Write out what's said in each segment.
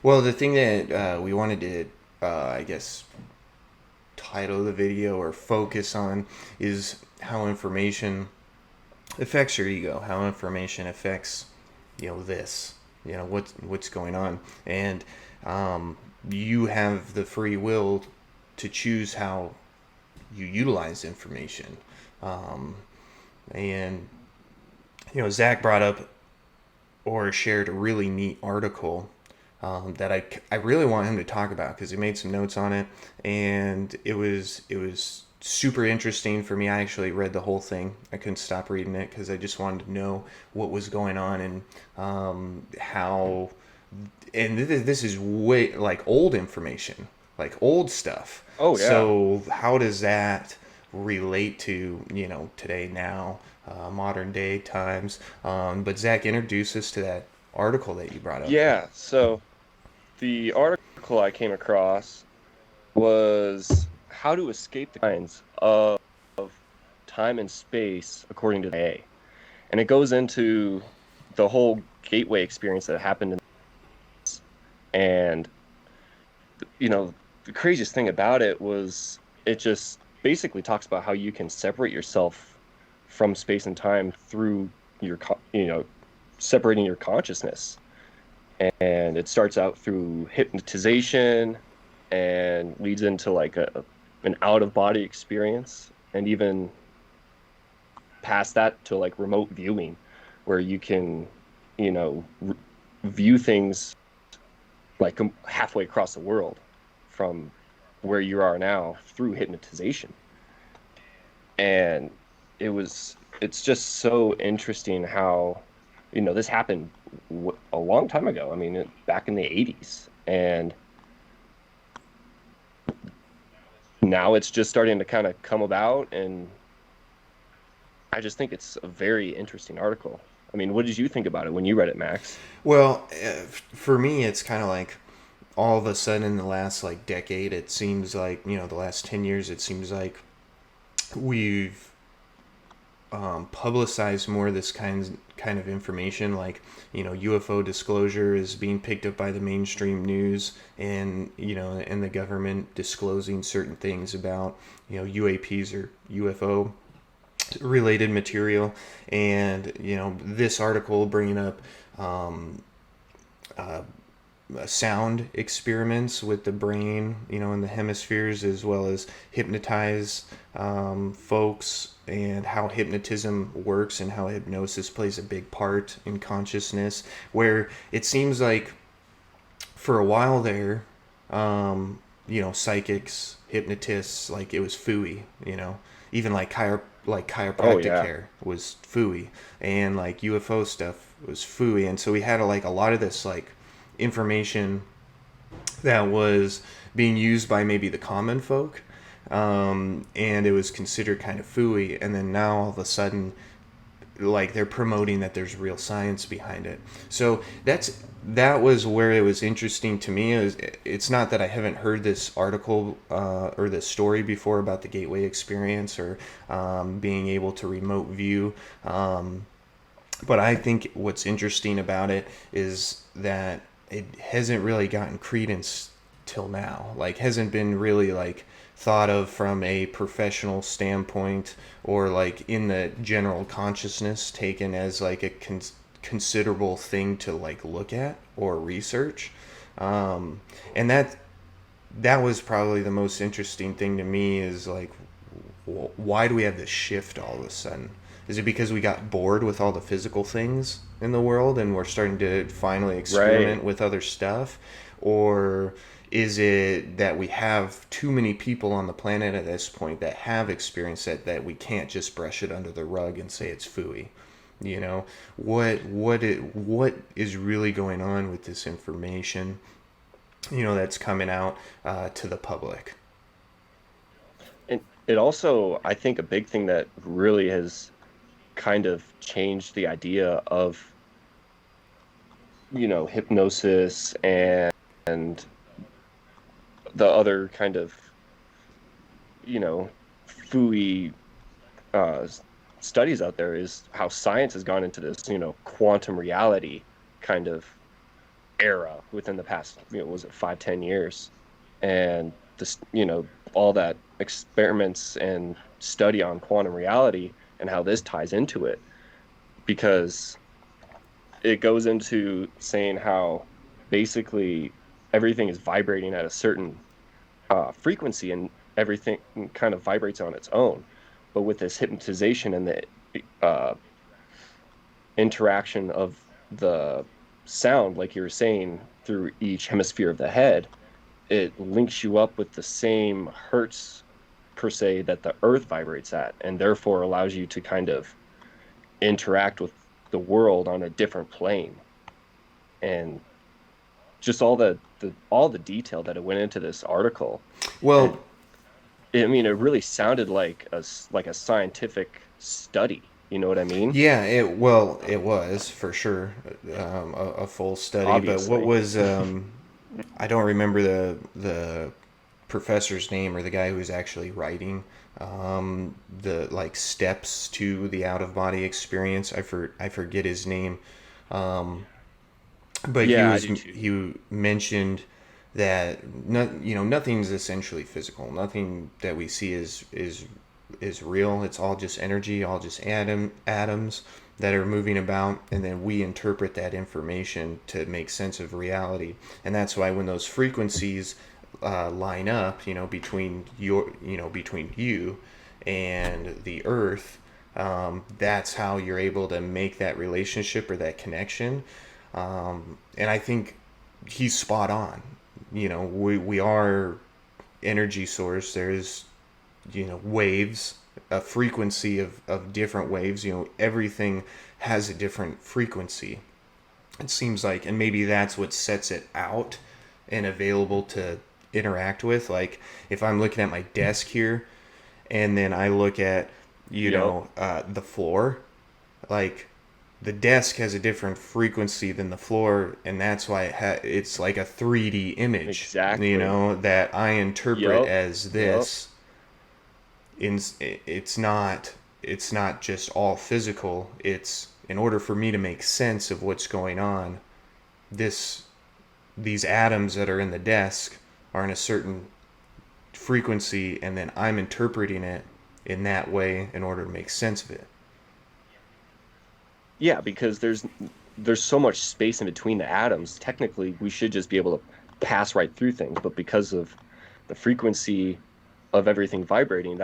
Well, the thing that we wanted to, I guess, title the video or focus on is how information affects your ego, how information affects, this, what's going on, and you have the free will to choose how you utilize information. Um, and Zach brought up or shared a really neat article that I really want him to talk about because he made some notes on it, and it was super interesting for me. I actually read the whole thing. I couldn't stop reading it because I just wanted to know what was going on and how. And this is way like old information, like old stuff. Oh yeah. So how does that relate to today now, modern day times? But Zach, introduce us to that article that you brought up. Yeah, so the article I came across was how to escape the kinds of time and space according to the A. And it goes into the whole gateway experience that happened in and the craziest thing about it was it just basically talks about how you can separate yourself from space and time through separating your consciousness. And it starts out through hypnotization and leads into like an out of body experience, and even past that to like remote viewing where you can you know view things like halfway across the world from where you are now through hypnotization. And it's just so interesting how this happened a long time ago. I mean, back in the 80s, and now it's just starting to kind of come about. And I just think it's a very interesting article. I mean, what did you think about it when you read it, Max? Well, for me, it's kind of like all of a sudden in the last like decade, it seems like the last 10 years, it seems like we've publicized more of this kind of information, like UFO disclosure is being picked up by the mainstream news, and and the government disclosing certain things about UAPs or UFO related material, and this article bringing up um, uh, sound experiments with the brain, in the hemispheres, as well as hypnotize folks, and how hypnotism works and how hypnosis plays a big part in consciousness. Where it seems like for a while there, psychics, hypnotists, like it was fooey, even like Oh chiropractic yeah. care was fooey, and like UFO stuff was fooey, and so we had like a lot of this like information that was being used by maybe the common folk, and it was considered kind of fooey, and then now all of a sudden like they're promoting that there's real science behind it. So that was where it was interesting to me. It's not that I haven't heard this article or this story before about the gateway experience, or being able to remote view, but I think what's interesting about it is that it hasn't really gotten credence till now. Like, hasn't been really like thought of from a professional standpoint, or like in the general consciousness taken as like a considerable thing to like look at or research. And that was probably the most interesting thing to me, is like, why do we have this shift all of a sudden? Is it because we got bored with all the physical things in the world and we're starting to finally Right. experiment with other stuff? Or is it that we have too many people on the planet at this point that have experienced that we can't just brush it under the rug and say it's fooey? What is really going on with this information, that's coming out to the public? And it also, I think, a big thing that really has kind of changed the idea of hypnosis and the other kind of you know fooey studies out there is how science has gone into this quantum reality kind of era within the past, was it 5, 10 years? And this, all that experiments and study on quantum reality and how this ties into it, because it goes into saying how basically everything is vibrating at a certain frequency, and everything kind of vibrates on its own. But with this hypnotization and the uh, interaction of the sound, like you were saying, through each hemisphere of the head, it links you up with the same hertz per se that the earth vibrates at, and therefore allows you to kind of interact with the world on a different plane. And just all the detail that it went into this article, it, Well, I mean, it really sounded like a scientific study. You know what I mean? yeah, it was for sure a full study. But what Obviously. was I don't remember the professor's name or the guy who was actually writing the like steps to the out of body experience. I forget his name, but Yeah, I do too. he mentioned that nothing's essentially physical. Nothing that we see is real. It's all just energy, all just atoms that are moving about, and then we interpret that information to make sense of reality. And that's why when those frequencies line up, between you and the Earth, that's how you're able to make that relationship or that connection. And I think he's spot on. We are energy source. There's waves, a frequency of different waves. Everything has a different frequency, it seems like, and maybe that's what sets it out and available to interact with. Like if I'm looking at my desk here and then I look at Yep, the floor, like the desk has a different frequency than the floor, and that's why it's like a 3D image, exactly. that I interpret Yep, as yep. this. It's not just all physical. It's in order for me to make sense of what's going on, this these atoms that are in the desk are in a certain frequency, and then I'm interpreting it in that way in order to make sense of it. Yeah, because there's so much space in between the atoms. Technically, we should just be able to pass right through things, but because of the frequency of everything vibrating,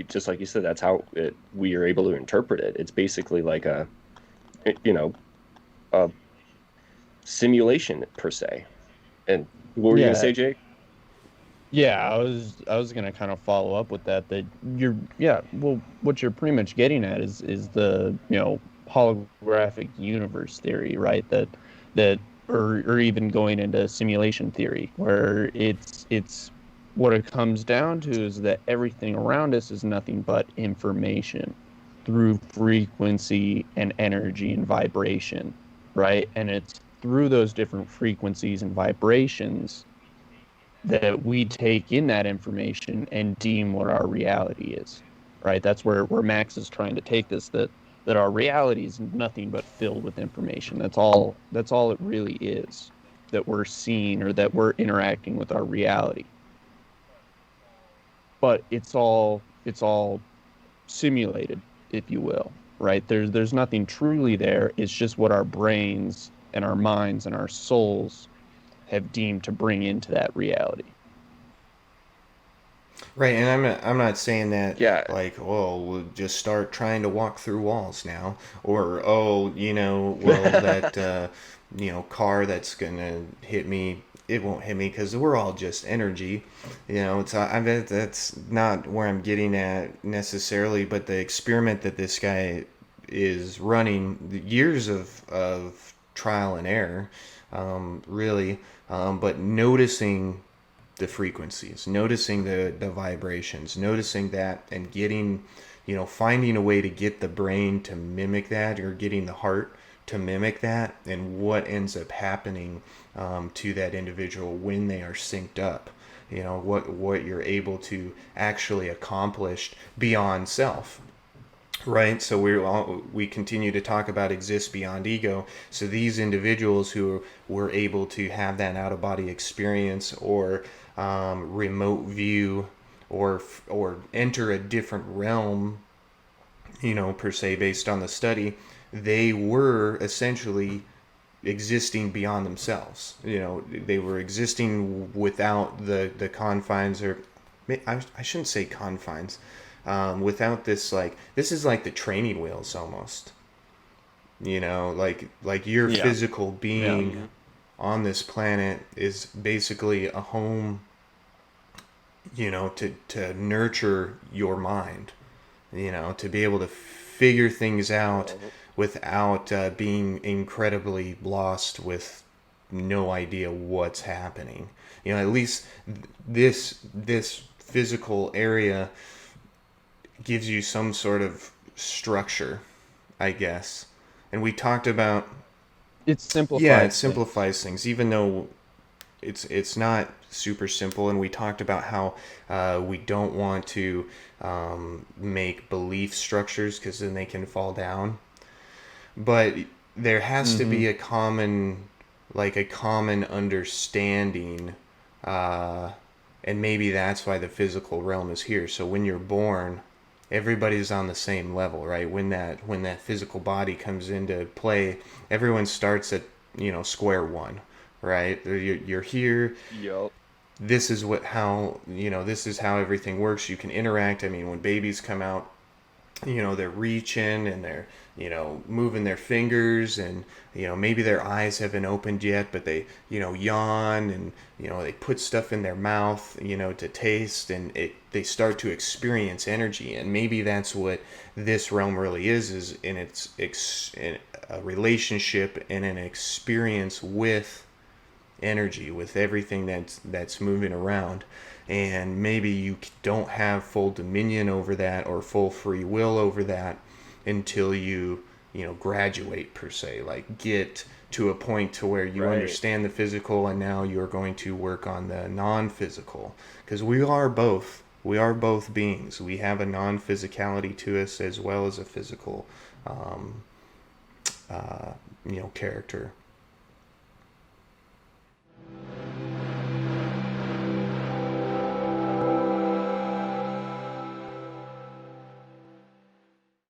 just like you said, that's how we are able to interpret it. It's basically like you know, a simulation per se. And what were you gonna Yeah, say, Jake? yeah, I was gonna kind of follow up with that. That you're yeah, well, what you're pretty much getting at is the holographic universe theory, right? That or even going into simulation theory, where it's what it comes down to is that everything around us is nothing but information through frequency and energy and vibration, right? And it's through those different frequencies and vibrations that we take in that information and deem what our reality is, right? That's where Max is trying to take this, that our reality is nothing but filled with information. That's all it really is, that we're seeing or that we're interacting with our reality. But it's all simulated, if you will, right? There's nothing truly there. It's just what our brains and our minds and our souls have deemed to bring into that reality. Right, and I'm not saying that Yeah, like, oh, we'll just start trying to walk through walls now, or oh, well, that car that's gonna hit me, it won't hit me because we're all just energy. I bet that's not where I'm getting at necessarily, but the experiment that this guy is running, the years of trial and error, really, but noticing the frequencies, noticing the vibrations, noticing that, and getting, finding a way to get the brain to mimic that, or getting the heart to mimic that, and what ends up happening to that individual when they are synced up. What you're able to actually accomplish beyond self. Right, so we continue to talk about exists beyond ego. So these individuals who were able to have that out of body experience, or remote view, or enter a different realm, per se, based on the study, they were essentially existing beyond themselves. They were existing without the confines, or I shouldn't say confines, without this, like, this is like the training wheels almost. Like your Yeah. physical being on this planet is basically a home, to nurture your mind, to be able to figure things out without being incredibly lost with no idea what's happening. At least this physical area gives you some sort of structure, I guess. And we talked about, It yeah, it simplifies things. simplifies things, even though it's not super simple. And we talked about how we don't want to make belief structures, because then they can fall down. But there has to be a common, like a common understanding, and maybe that's why the physical realm is here. So when you're born, everybody's on the same level, right? When that physical body comes into play, everyone starts at square one, right? You're here. Yep. This is this is how everything works. You can interact. I mean, when babies come out, they're reaching, and they're moving their fingers, and maybe their eyes haven't opened yet, but they yawn, and they put stuff in their mouth, to taste, and they start to experience energy. And maybe that's what this realm really is in in a relationship and an experience with energy, with everything that's moving around. And maybe you don't have full dominion over that, or full free will over that, until you graduate, per se, like get to a point to where you Right. understand the physical, and now you're going to work on the non-physical, because we are both beings. We have a non-physicality to us, as well as a physical character.